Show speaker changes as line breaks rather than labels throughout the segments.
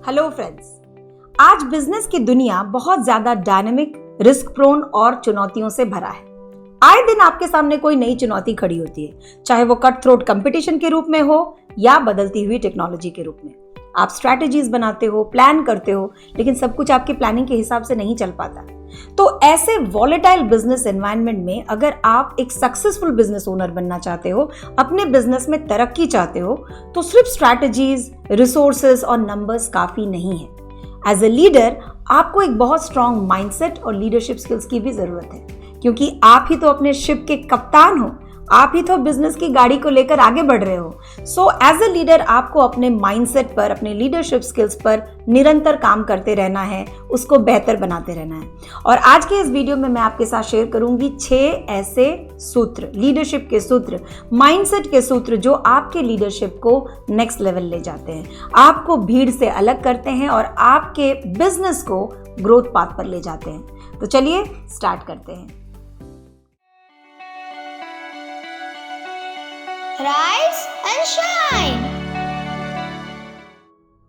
Hello friends, आज business की दुनिया बहुत ज्यादा डायनेमिक, रिस्क प्रोन और चुनौतियों से भरा है। आए दिन आपके सामने कोई नई चुनौती खड़ी होती है, चाहे वो कट थ्रोट कंपटीशन के रूप में हो या बदलती हुई टेक्नोलॉजी के रूप में। आप स्ट्रैटेजीज बनाते हो, प्लान करते हो, लेकिन सब कुछ आपकी प्लानिंग के हिसाब से नहीं चल पाता। तो ऐसे वॉलेटाइल बिजनेस एनवायरनमेंट में अगर आप एक सक्सेसफुल बिजनेस ओनर बनना चाहते हो, अपने बिजनेस में तरक्की चाहते हो, तो सिर्फ स्ट्रैटेजीज, रिसोर्सेज और नंबर्स काफी नहीं है। एज ए लीडर आपको एक बहुत स्ट्रॉन्ग माइंडसेट और लीडरशिप स्किल्स की भी जरूरत है, क्योंकि आप ही तो अपने शिप के कप्तान हो, आप ही तो बिजनेस की गाड़ी को लेकर आगे बढ़ रहे हो। सो एज ए लीडर आपको अपने माइंडसेट पर, अपने लीडरशिप स्किल्स पर निरंतर काम करते रहना है, उसको बेहतर बनाते रहना है। और आज के इस वीडियो में मैं आपके साथ शेयर करूंगी 6 ऐसे सूत्र, लीडरशिप के सूत्र, माइंडसेट के सूत्र जो आपके लीडरशिप को नेक्स्ट लेवल ले जाते हैं, आपको भीड़ से अलग करते हैं और आपके बिजनेस को ग्रोथ पाथ पर ले जाते हैं। तो चलिए स्टार्ट करते हैं।
Rise and shine.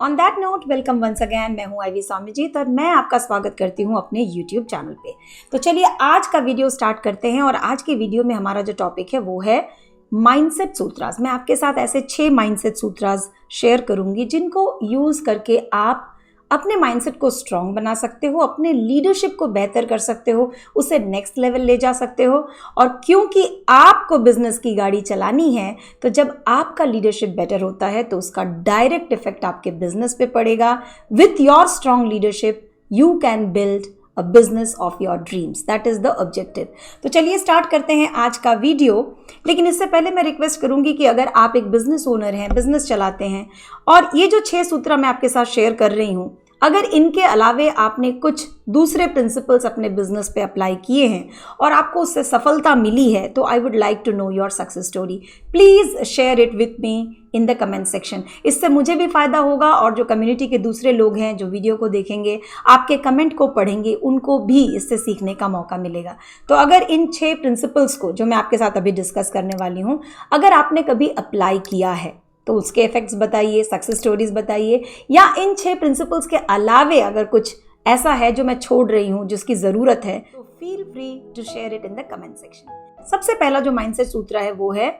On that note, welcome once again। मैं हूँ आईवी स्वामीजीत और मैं आपका स्वागत करती हूँ अपने YouTube चैनल पे। तो चलिए आज का वीडियो स्टार्ट करते हैं और आज के वीडियो में हमारा जो टॉपिक है वो है माइंडसेट सूत्रास। मैं आपके साथ ऐसे 6 माइंडसेट सूत्रास शेयर करूंगी जिनको यूज करके आप अपने माइंडसेट को स्ट्रॉन्ग बना सकते हो, अपने लीडरशिप को बेहतर कर सकते हो, उसे नेक्स्ट लेवल ले जा सकते हो। और क्योंकि आपको बिजनेस की गाड़ी चलानी है, तो जब आपका लीडरशिप बेटर होता है तो उसका डायरेक्ट इफेक्ट आपके बिजनेस पे पड़ेगा। With your strong leadership you can build a business of your dreams, that is the objective. तो चलिए स्टार्ट करते हैं आज का वीडियो। लेकिन इससे पहले मैं रिक्वेस्ट करूंगी कि अगर आप एक बिजनेस ओनर हैं, बिजनेस चलाते हैं और ये जो 6 सूत्र मैं आपके साथ शेयर कर रही हूँ, अगर इनके अलावे आपने कुछ दूसरे प्रिंसिपल्स अपने बिजनेस पे अप्लाई किए हैं और आपको उससे सफलता मिली है, तो I would like to know your success story. Please share it with me in the comment section. इससे मुझे भी फायदा होगा और जो कम्युनिटी के दूसरे लोग हैं जो वीडियो को देखेंगे, आपके कमेंट को पढ़ेंगे, उनको भी इससे सीखने का मौका मिलेगा। तो अगर इन 6 प्रिंसिपल्स को जो मैं आपके साथ अभी डिस्कस करने वाली हूँ, अगर आपने कभी अप्लाई किया है तो उसके इफेक्ट्स बताइए, सक्सेस स्टोरीज बताइए, या इन 6 प्रिंसिपल्स के अलावे अगर कुछ ऐसा है जो मैं छोड़ रही हूं, जिसकी जरूरत है, तो feel free to share it in the comment section. सबसे पहला जो माइंडसेट सूत्र है वो है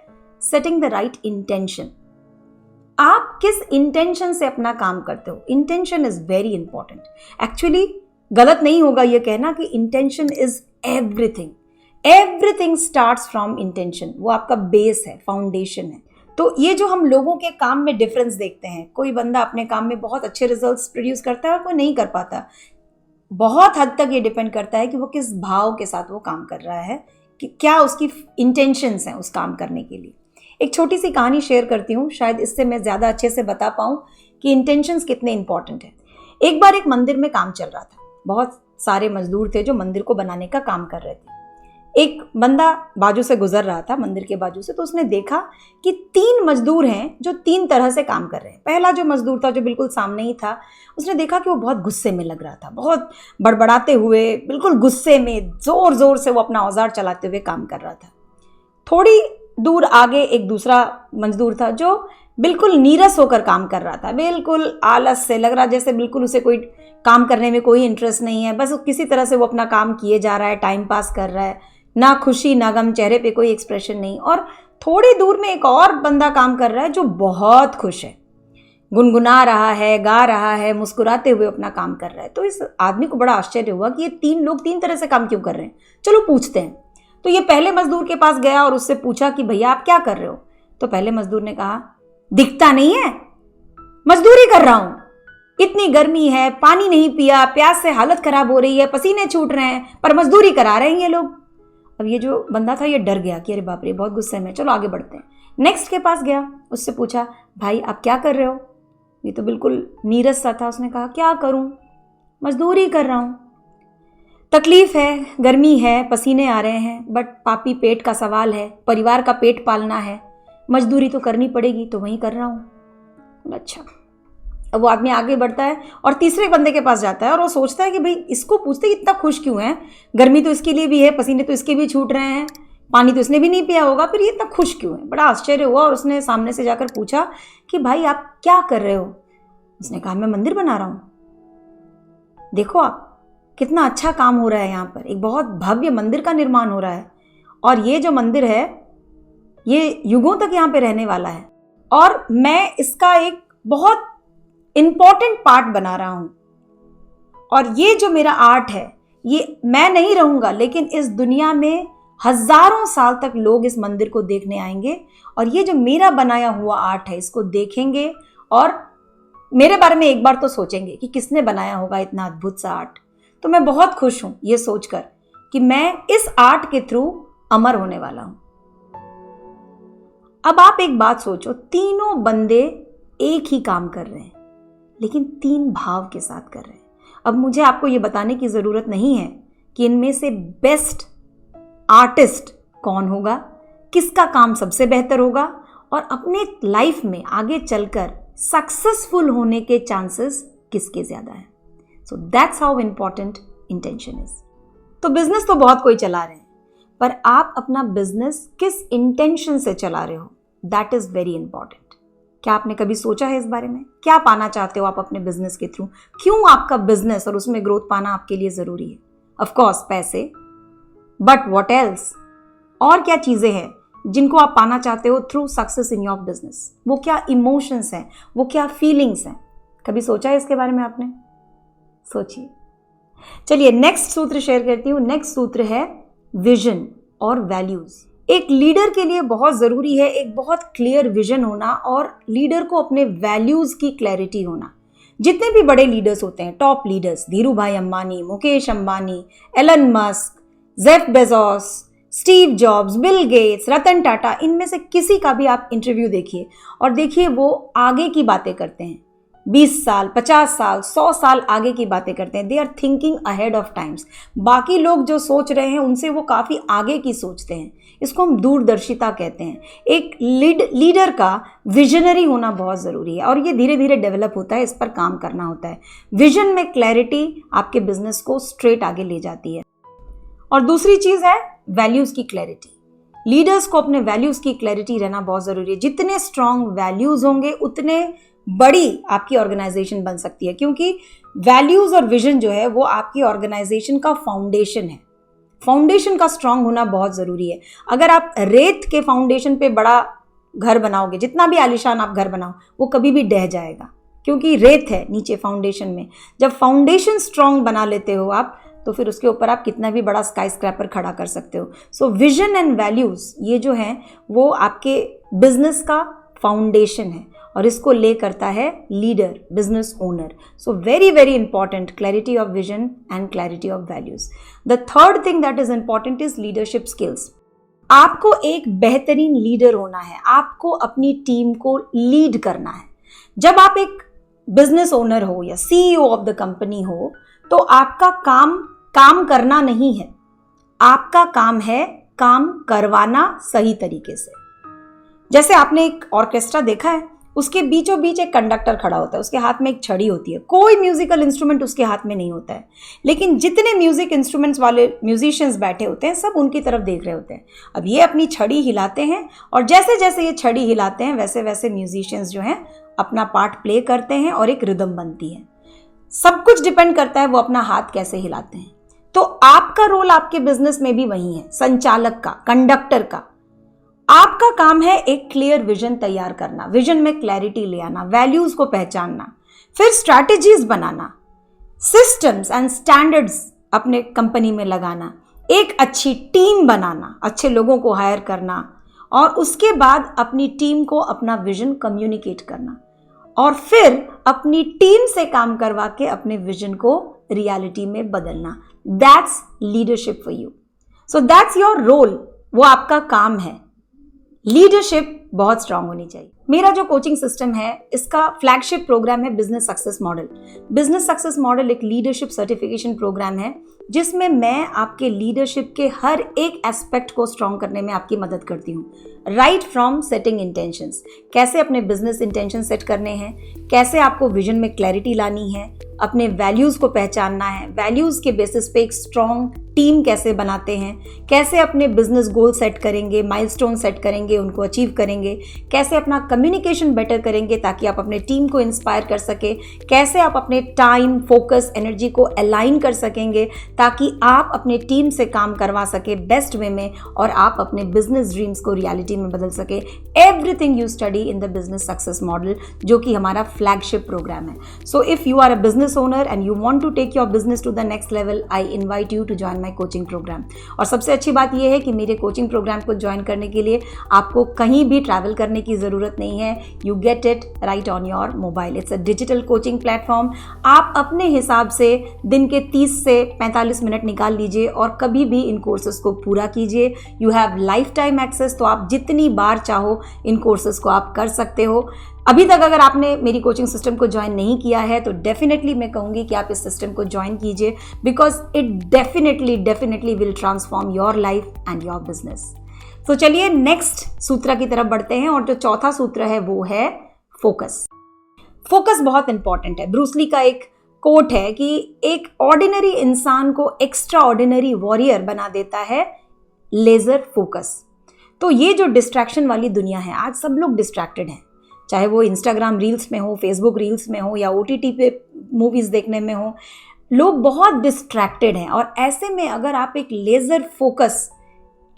सेटिंग द राइट इंटेंशन। आप किस इंटेंशन से अपना काम करते हो, intention is very important. Actually गलत नहीं होगा ये कहना कि intention is everything. Everything starts from intention. वो आपका बेस है, फाउंडेशन है। तो ये जो हम लोगों के काम में डिफरेंस देखते हैं, कोई बंदा अपने काम में बहुत अच्छे रिजल्ट्स प्रोड्यूस करता है और कोई नहीं कर पाता, बहुत हद तक ये डिपेंड करता है कि वो किस भाव के साथ वो काम कर रहा है, कि क्या उसकी इंटेंशंस हैं उस काम करने के लिए। एक छोटी सी कहानी शेयर करती हूँ, शायद इससे मैं ज़्यादा अच्छे से बता पाऊँ कि इंटेंशंस कितने इंपॉर्टेंट है। एक बार एक मंदिर में काम चल रहा था, बहुत सारे मजदूर थे जो मंदिर को बनाने का काम कर रहे थे। एक बंदा बाजू से गुजर रहा था, मंदिर के बाजू से, तो उसने देखा कि 3 मजदूर हैं जो 3 तरह से काम कर रहे हैं। पहला जो मजदूर था जो बिल्कुल सामने ही था, उसने देखा कि वो बहुत गुस्से में लग रहा था, बहुत बड़बड़ाते हुए, बिल्कुल गुस्से में जोर जोर से वो अपना औजार चलाते हुए काम कर रहा था। थोड़ी दूर आगे एक दूसरा मजदूर था जो बिल्कुल नीरस होकर काम कर रहा था, बिल्कुल आलस से लग रहा, जैसे बिल्कुल उसे कोई काम करने में कोई इंटरेस्ट नहीं है, बस किसी तरह से वो अपना काम किए जा रहा है, टाइम पास कर रहा है, ना खुशी ना गम, चेहरे पे कोई एक्सप्रेशन नहीं। और थोड़ी दूर में एक और बंदा काम कर रहा है जो बहुत खुश है, गुनगुना रहा है, गा रहा है, मुस्कुराते हुए अपना काम कर रहा है। तो इस आदमी को बड़ा आश्चर्य हुआ कि ये 3 लोग 3 तरह से काम क्यों कर रहे हैं, चलो पूछते हैं। तो ये पहले मजदूर के पास गया और उससे पूछा कि भैया आप क्या कर रहे हो। तो पहले मजदूर ने कहा, दिखता नहीं है, मजदूरी कर रहा हूं, इतनी गर्मी है, पानी नहीं पिया, प्यास से हालत खराब हो रही है, पसीने छूट रहे हैं, पर मजदूरी करा रहे हैं ये लोग। अब ये जो बंदा था ये डर गया कि अरे बाप रे, बहुत गुस्से में, चलो आगे बढ़ते हैं। नेक्स्ट के पास गया, उससे पूछा, भाई आप क्या कर रहे हो। ये तो बिल्कुल नीरस सा था, उसने कहा, क्या करूं, मजदूरी कर रहा हूं, तकलीफ है, गर्मी है, पसीने आ रहे हैं, बट पापी पेट का सवाल है, परिवार का पेट पालना है, मजदूरी तो करनी पड़ेगी, तो वहीं कर रहा हूं। अच्छा, अब वो आदमी आगे बढ़ता है और तीसरे बंदे के पास जाता है और वो सोचता है कि भाई इसको पूछते कि इतना खुश क्यों है, गर्मी तो इसके लिए भी है, पसीने तो इसके भी छूट रहे हैं, पानी तो इसने भी नहीं पिया होगा, फिर ये इतना खुश क्यों है। बड़ा आश्चर्य हुआ और उसने सामने से जाकर पूछा कि भाई आप क्या कर रहे हो। उसने कहा मैं मंदिर बना रहा हूं। देखो आप, कितना अच्छा काम हो रहा है यहाँ पर, एक बहुत भव्य मंदिर का निर्माण हो रहा है, और ये जो मंदिर है ये युगों तक यहाँ पे रहने वाला है, और मैं इसका एक बहुत इंपॉर्टेंट पार्ट बना रहा हूं। और ये जो मेरा आर्ट है, ये मैं नहीं रहूंगा, लेकिन इस दुनिया में हजारों साल तक लोग इस मंदिर को देखने आएंगे, और ये जो मेरा बनाया हुआ आर्ट है इसको देखेंगे और मेरे बारे में एक बार तो सोचेंगे कि किसने बनाया होगा इतना अद्भुत सा आर्ट। तो मैं बहुत खुश हूं ये सोचकर कि मैं इस आर्ट के थ्रू अमर होने वाला हूं। अब आप एक बात सोचो, तीनों बंदे एक ही काम कर रहे हैं, लेकिन 3 भाव के साथ कर रहे हैं। अब मुझे आपको ये बताने की जरूरत नहीं है कि इनमें से बेस्ट आर्टिस्ट कौन होगा, किसका काम सबसे बेहतर होगा, और अपने लाइफ में आगे चलकर सक्सेसफुल होने के चांसेस किसके ज्यादा हैं। So that's how important intention is. तो बिजनेस तो बहुत कोई चला रहे हैं, पर आप अपना बिजनेस किस इंटेंशन से चला रहे हो, दैट इज वेरी इंपॉर्टेंट। क्या आपने कभी सोचा है इस बारे में? क्या पाना चाहते हो आप अपने बिजनेस के थ्रू? क्यों आपका बिजनेस और उसमें ग्रोथ पाना आपके लिए जरूरी है? ऑफ कोर्स पैसे, बट व्हाट एल्स? और क्या चीजें हैं जिनको आप पाना चाहते हो through success in your business? वो क्या इमोशंस हैं, वो क्या फीलिंग्स हैं? कभी सोचा है इसके बारे में आपने? सोचिए। चलिए नेक्स्ट सूत्र शेयर करती हूँ। नेक्स्ट सूत्र है विजन और वैल्यूज। एक लीडर के लिए बहुत जरूरी है एक बहुत क्लियर विजन होना, और लीडर को अपने वैल्यूज की क्लैरिटी होना। जितने भी बड़े लीडर्स होते हैं, top leaders, Dhiru bhai Ambani, Mukesh Ambani, Elon Musk, Jeff Bezos, Steve Jobs, Bill Gates, Ratan Tata, इनमें से किसी का भी आप इंटरव्यू देखिए और देखिए वो आगे की बातें करते हैं। 20 साल, 50 साल, 100 साल आगे की बातें करते हैं। They are thinking ahead of times. बाकी लोग जो सोच रहे हैं उनसे वो काफ़ी आगे की सोचते हैं। इसको हम दूरदर्शिता कहते हैं। एक लीडर का विजनरी होना बहुत ज़रूरी है, और ये धीरे धीरे डेवलप होता है, इस पर काम करना होता है। विजन में क्लैरिटी आपके बिजनेस को स्ट्रेट आगे ले जाती है। और दूसरी चीज़ है वैल्यूज़ की क्लैरिटी। लीडर्स को अपने वैल्यूज़ की क्लैरिटी रहना बहुत ज़रूरी है। जितने स्ट्रांग वैल्यूज़ होंगे उतने बड़ी आपकी ऑर्गेनाइजेशन बन सकती है, क्योंकि वैल्यूज और विजन जो है वो आपकी ऑर्गेनाइजेशन का फाउंडेशन है। फाउंडेशन का स्ट्रांग होना बहुत जरूरी है। अगर आप रेत के फाउंडेशन पे बड़ा घर बनाओगे, जितना भी आलीशान आप घर बनाओ, वो कभी भी ढह जाएगा, क्योंकि रेत है नीचे फाउंडेशन में। जब फाउंडेशन स्ट्रांग बना लेते हो आप, तो फिर उसके ऊपर आप कितना भी बड़ा स्काई स्क्रैपर खड़ा कर सकते हो। सो विजन एंड वैल्यूज ये जो हैं वो आपके बिजनेस का फाउंडेशन है, और इसको ले करता है leader, business owner. So very very important, clarity of vision and clarity of values. The third thing that is important is leadership skills. आपको एक बेहतरीन लीडर होना है, आपको अपनी टीम को लीड करना है। जब आप एक बिजनेस ओनर हो या सीईओ ऑफ द कंपनी हो, तो आपका काम करना नहीं है, आपका काम है काम करवाना सही तरीके से। जैसे आपने एक ऑर्केस्ट्रा देखा है, उसके बीचों बीच एक कंडक्टर खड़ा होता है, उसके हाथ में एक छड़ी होती है, कोई म्यूजिकल इंस्ट्रूमेंट उसके हाथ में नहीं होता है, लेकिन जितने म्यूजिक इंस्ट्रूमेंट्स वाले म्यूजिशियंस बैठे होते हैं सब उनकी तरफ देख रहे होते हैं। अब ये अपनी छड़ी हिलाते हैं, और जैसे जैसे ये छड़ी हिलाते हैं वैसे वैसे म्यूजिशियंस जो हैं अपना पार्ट प्ले करते हैं और एक रिदम बनती है। सब कुछ डिपेंड करता है वो अपना हाथ कैसे हिलाते हैं। तो आपका रोल आपके बिजनेस में भी वही है, संचालक का, कंडक्टर का। आपका काम है एक क्लियर विजन तैयार करना, विजन में क्लैरिटी ले आना, वैल्यूज को पहचानना, फिर strategies banana, systems and standards अपने कंपनी में लगाना, एक अच्छी टीम बनाना, अच्छे लोगों को हायर करना, और उसके बाद अपनी टीम को अपना विजन कम्युनिकेट करना, और फिर अपनी टीम से काम करवा के अपने विजन को रियलिटी में बदलना। That's leadership for you. So that's your role, वो आपका काम है। लीडरशिप बहुत स्ट्रांग होनी चाहिए। मेरा जो कोचिंग सिस्टम है इसका फ्लैगशिप प्रोग्राम है business success model. Business success model एक लीडरशिप सर्टिफिकेशन प्रोग्राम है जिसमें मैं आपके लीडरशिप के हर एक एस्पेक्ट को स्ट्रांग करने में आपकी मदद करती हूँ। राइट फ्रॉम सेटिंग इंटेंशंस, कैसे अपने बिजनेस इंटेंशन सेट करने हैं, कैसे आपको विजन में क्लैरिटी लानी है, अपने वैल्यूज़ को पहचानना है, वैल्यूज़ के बेसिस पे एक स्ट्रॉन्ग टीम कैसे बनाते हैं, कैसे अपने बिजनेस गोल सेट करेंगे, माइलस्टोन सेट करेंगे, उनको अचीव करेंगे, कैसे अपना कम्युनिकेशन बेटर करेंगे ताकि आप अपने टीम को इंस्पायर कर सके, कैसे आप अपने टाइम, फोकस, एनर्जी को अलाइन कर सकेंगे ताकि आप अपने टीम से काम करवा सके बेस्ट वे में और आप अपने बिजनेस ड्रीम्स को रियलिटी में बदल सके। Everything you study in the business success model, जो कि हमारा फ्लैगशिप प्रोग्राम है। So if you are a business owner and you want to take your business to the next level, I invite you to join my coaching programme. और सबसे अच्छी बात यह है कि मेरे कोचिंग प्रोग्राम को ज्वाइन करने के लिए आपको कहीं भी ट्रैवल करने की ज़रूरत नहीं है। You get it right on your mobile. It's a digital coaching platform. आप अपने हिसाब से दिन के 30 से 45 मिनट निकाल लीजिए और कभी भी इन कोर्सेज को पूरा कीजिए। You have lifetime access, तो आप जितनी बार चाहो इन कोर्सेज को आप कर सकते हो। अभी तक अगर आपने मेरी कोचिंग सिस्टम को ज्वाइन नहीं किया है तो डेफिनेटली मैं कहूँगी कि आप इस सिस्टम को ज्वाइन कीजिए, because it definitely will transform your life and your business. तो चलिए नेक्स्ट सूत्र की तरफ बढ़ते हैं और जो चौथा सूत्र है वो है फोकस। फोकस बहुत इंपॉर्टेंट है। ब्रूस ली का एक कोट है कि एक ऑर्डिनरी इंसान को एक्स्ट्रा ऑर्डिनरी वॉरियर बना देता है लेजर फोकस। तो ये जो डिस्ट्रैक्शन वाली दुनिया है, आज सब लोग डिस्ट्रैक्टेड हैं, चाहे वो इंस्टाग्राम रील्स में हो, फेसबुक रील्स में हो या OTT पे मूवीज़ देखने में हो, लोग बहुत डिस्ट्रैक्टेड हैं। और ऐसे में अगर आप एक लेज़र फोकस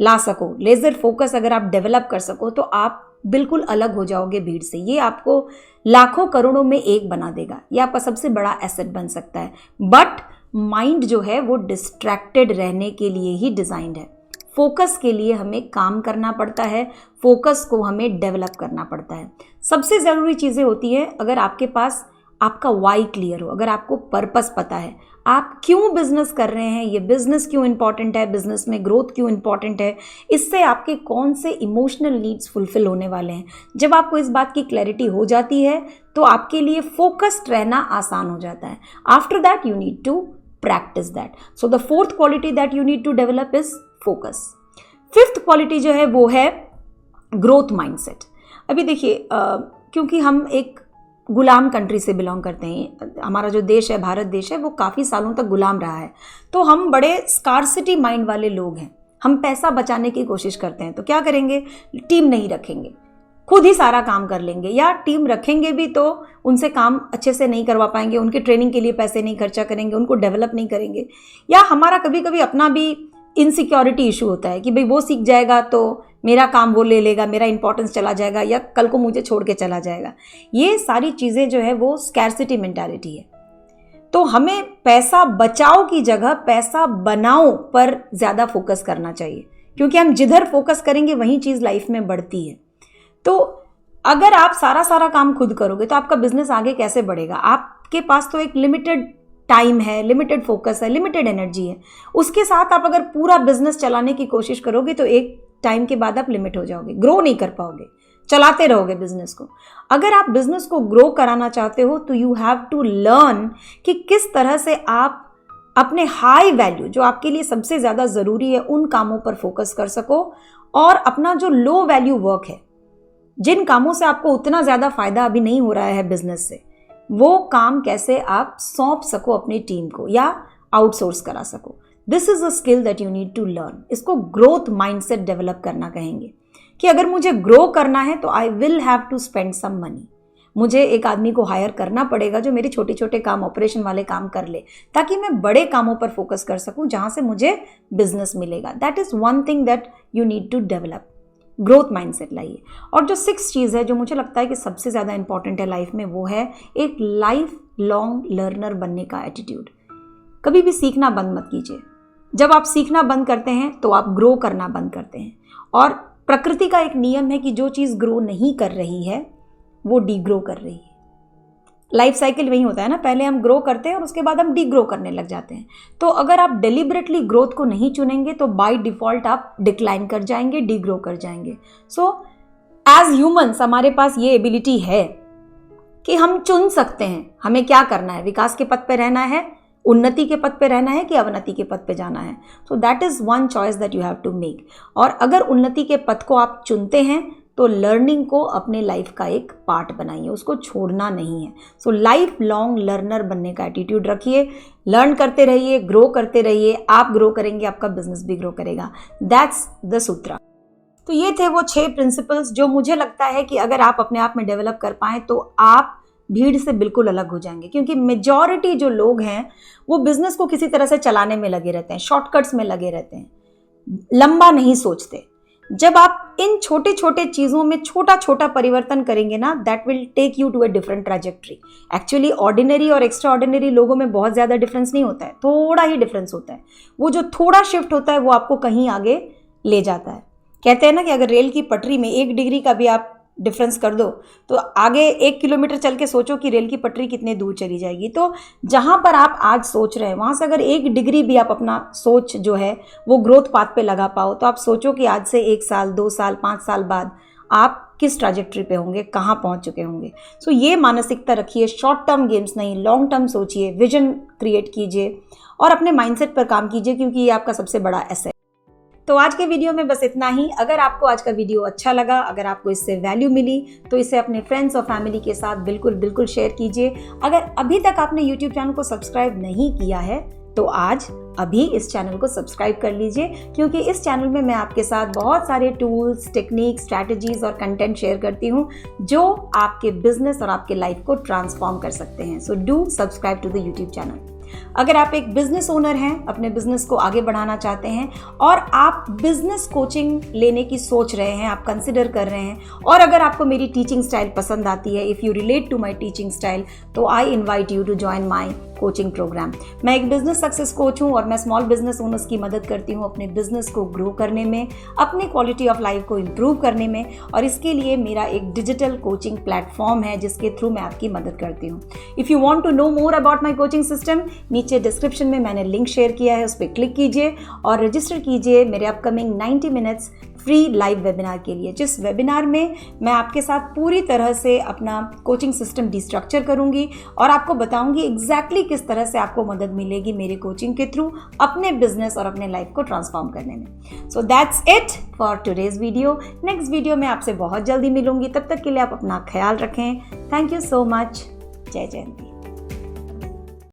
ला सको, लेज़र फोकस अगर आप डेवलप कर सको, तो आप बिल्कुल अलग हो जाओगे भीड़ से। ये आपको लाखों करोड़ों में एक बना देगा। ये आपका सबसे बड़ा एसेट बन सकता है। बट माइंड जो है वो डिस्ट्रैक्टेड रहने के लिए ही डिज़ाइंड है। फोकस के लिए हमें काम करना पड़ता है, फोकस को हमें डेवलप करना पड़ता है। सबसे ज़रूरी चीज़ें होती है, अगर आपके पास आपका वाई क्लियर हो, अगर आपको पर्पस पता है, आप क्यों बिजनेस कर रहे हैं, ये बिजनेस क्यों इंपॉर्टेंट है, बिजनेस में ग्रोथ क्यों इंपॉर्टेंट है, इससे आपके कौन से इमोशनल नीड्स फुलफिल होने वाले हैं। जब आपको इस बात की क्लैरिटी हो जाती है तो आपके लिए फोकस्ड रहना आसान हो जाता है। After that you need to practise that. So the fourth quality that you need to develop is focus. Fifth quality जो है वो है ग्रोथ माइंडसेट। अभी देखिए, क्योंकि हम एक गुलाम कंट्री से बिलोंग करते हैं, हमारा जो देश है, भारत देश है, वो काफ़ी सालों तक गुलाम रहा है, तो हम बड़े स्कार्सिटी माइंड वाले लोग हैं। हम पैसा बचाने की कोशिश करते हैं, तो क्या करेंगे, टीम नहीं रखेंगे, खुद ही सारा काम कर लेंगे, या टीम रखेंगे भी तो उनसे काम अच्छे से नहीं करवा पाएंगे, उनके ट्रेनिंग के लिए पैसे नहीं खर्चा करेंगे, उनको डेवलप नहीं करेंगे। या हमारा कभी कभी अपना भी इनसिक्योरिटी इशू होता है कि भाई वो सीख जाएगा तो मेरा काम वो ले लेगा, मेरा इंपॉर्टेंस चला जाएगा, या कल को मुझे छोड़ के चला जाएगा। ये सारी चीज़ें जो है वो स्कैर्सिटी मेंटालिटी है। तो हमें पैसा बचाओ की जगह पैसा बनाओ पर ज़्यादा फोकस करना चाहिए, क्योंकि हम जिधर फोकस करेंगे वही चीज़ लाइफ में बढ़ती है। तो अगर आप सारा काम खुद करोगे तो आपका बिजनेस आगे कैसे बढ़ेगा। आपके पास तो एक लिमिटेड टाइम है, लिमिटेड फोकस है, लिमिटेड एनर्जी है। उसके साथ आप अगर पूरा बिजनेस चलाने की कोशिश करोगे तो एक टाइम के बाद आप लिमिट हो जाओगे, ग्रो नहीं कर पाओगे, चलाते रहोगे बिजनेस को। अगर आप बिजनेस को ग्रो कराना चाहते हो तो यू हैव टू लर्न कि किस तरह से आप अपने हाई वैल्यू, जो आपके लिए सबसे ज़्यादा ज़रूरी है, उन कामों पर फोकस कर सको, और अपना जो लो वैल्यू वर्क है, जिन कामों से आपको उतना ज़्यादा फायदा अभी नहीं हो रहा है बिजनेस से, वो काम कैसे आप सौंप सको अपनी टीम को या आउटसोर्स करा सको। This is a skill that you need to learn. इसको ग्रोथ माइंडसेट डेवलप करना कहेंगे कि अगर मुझे ग्रो करना है तो I will have to spend some money. मुझे एक आदमी को हायर करना पड़ेगा जो मेरे छोटे छोटे काम, ऑपरेशन वाले काम कर ले, ताकि मैं बड़े कामों पर फोकस कर सकूं जहां से मुझे बिजनेस मिलेगा। That is one thing that you need to develop. Growth mindset लाइए। और जो 6th चीज़ है जो मुझे लगता है कि सबसे ज़्यादा इंपॉर्टेंट है लाइफ में, वो है एक लाइफ लॉन्ग लर्नर बनने का एटीट्यूड। कभी भी सीखना बंद मत कीजिए। जब आप सीखना बंद करते हैं तो आप ग्रो करना बंद करते हैं। और प्रकृति का एक नियम है कि जो चीज़ ग्रो नहीं कर रही है वो डीग्रो कर रही है। लाइफ साइकिल वही होता है ना, पहले हम ग्रो करते हैं और उसके बाद हम डीग्रो करने लग जाते हैं। तो अगर आप डेलिबरेटली ग्रोथ को नहीं चुनेंगे तो बाय डिफ़ॉल्ट आप डिक्लाइन कर जाएंगे, डीग्रो कर जाएंगे। सो एज ह्यूमंस हमारे पास ये एबिलिटी है कि हम चुन सकते हैं हमें क्या करना है, विकास के पथ पे रहना है, उन्नति के पथ पे रहना है कि अवनति के पथ पे जाना है। So that is one choice that you have to make. और अगर उन्नति के पथ को आप चुनते हैं तो लर्निंग को अपने लाइफ का एक पार्ट बनाइए, उसको छोड़ना नहीं है। सो लाइफ लॉन्ग लर्नर बनने का एटीट्यूड रखिए, लर्न करते रहिए, ग्रो करते रहिए। आप ग्रो करेंगे, आपका बिजनेस भी ग्रो करेगा। दैट्स द सूत्र। तो ये थे वो 6 प्रिंसिपल्स जो मुझे लगता है कि अगर आप अपने आप में डेवलप कर पाएं तो आप भीड़ से बिल्कुल अलग हो जाएंगे। क्योंकि मेजॉरिटी जो लोग हैं वो बिजनेस को किसी तरह से चलाने में लगे रहते हैं, शॉर्टकट्स में लगे रहते हैं, लंबा नहीं सोचते। जब आप इन छोटे छोटे चीज़ों में छोटा छोटा परिवर्तन करेंगे ना, that will take you to a different trajectory. Actually ordinary और एक्स्ट्रा ऑर्डिनरी लोगों में बहुत ज़्यादा डिफरेंस नहीं होता है, थोड़ा ही डिफरेंस होता है। वो जो थोड़ा शिफ्ट होता है वो आपको कहीं आगे ले जाता है। कहते हैं ना कि अगर रेल की पटरी में 1 डिग्री का भी आप डिफरेंस कर दो तो आगे 1 किलोमीटर चल के सोचो कि रेल की पटरी कितने दूर चली जाएगी। तो जहाँ पर आप आज सोच रहे हैं वहाँ से अगर 1 डिग्री भी आप अपना सोच जो है वो ग्रोथ पाथ पे लगा पाओ तो आप सोचो कि आज से 1 साल, 2 साल, 5 साल बाद आप किस ट्रैजेक्टरी पे होंगे, कहाँ पहुँच चुके होंगे। सो ये मानसिकता रखिए, शॉर्ट टर्म गेम्स नहीं, लॉन्ग टर्म सोचिए, विजन क्रिएट कीजिए और अपने माइंडसेट पर काम कीजिए, क्योंकि ये आपका सबसे बड़ा एसेट। तो आज के वीडियो में बस इतना ही। अगर आपको आज का वीडियो अच्छा लगा, अगर आपको इससे वैल्यू मिली तो इसे अपने फ्रेंड्स और फैमिली के साथ बिल्कुल शेयर कीजिए। अगर अभी तक आपने यूट्यूब चैनल को सब्सक्राइब नहीं किया है तो आज अभी इस चैनल को सब्सक्राइब कर लीजिए, क्योंकि इस चैनल में मैं आपके साथ बहुत सारे टूल्स, टेक्निक, स्ट्रैटेजीज और कंटेंट शेयर करती हूँ जो आपके बिजनेस और आपके लाइफ को ट्रांसफॉर्म कर सकते हैं। So do subscribe to the YouTube channel. अगर आप एक बिजनेस ओनर हैं, अपने बिजनेस को आगे बढ़ाना चाहते हैं और आप बिजनेस कोचिंग लेने की सोच रहे हैं, आप कंसिडर कर रहे हैं, और अगर आपको मेरी टीचिंग स्टाइल पसंद आती है, if you relate to my teaching style, तो I invite you to join my coaching program. मैं एक बिजनेस सक्सेस कोच हूँ और मैं स्मॉल बिजनेस ओनर्स की मदद करती हूँ अपने बिजनेस को ग्रो करने में, अपनी क्वालिटी ऑफ लाइफ को इम्प्रूव करने में, और इसके लिए मेरा एक डिजिटल कोचिंग प्लेटफॉर्म है जिसके थ्रू मैं आपकी मदद करती हूँ। If you want to know more about my coaching system, नीचे डिस्क्रिप्शन में मैंने लिंक शेयर किया है, उस पर क्लिक कीजिए और रजिस्टर कीजिए मेरे upcoming 90 minutes free live webinar के लिए, जिस वेबिनार में मैं आपके साथ पूरी तरह से अपना कोचिंग सिस्टम डिस्ट्रक्चर करूंगी और आपको बताऊंगी एग्जैक्टली किस तरह से आपको मदद मिलेगी मेरी कोचिंग के थ्रू अपने बिजनेस और अपने लाइफ को ट्रांसफॉर्म करने में। So that's it for today's video. Next video में आपसे बहुत जल्दी मिलूंगी, तब तक के लिए आप अपना ख्याल रखें। Thank you so much. जय जयंती।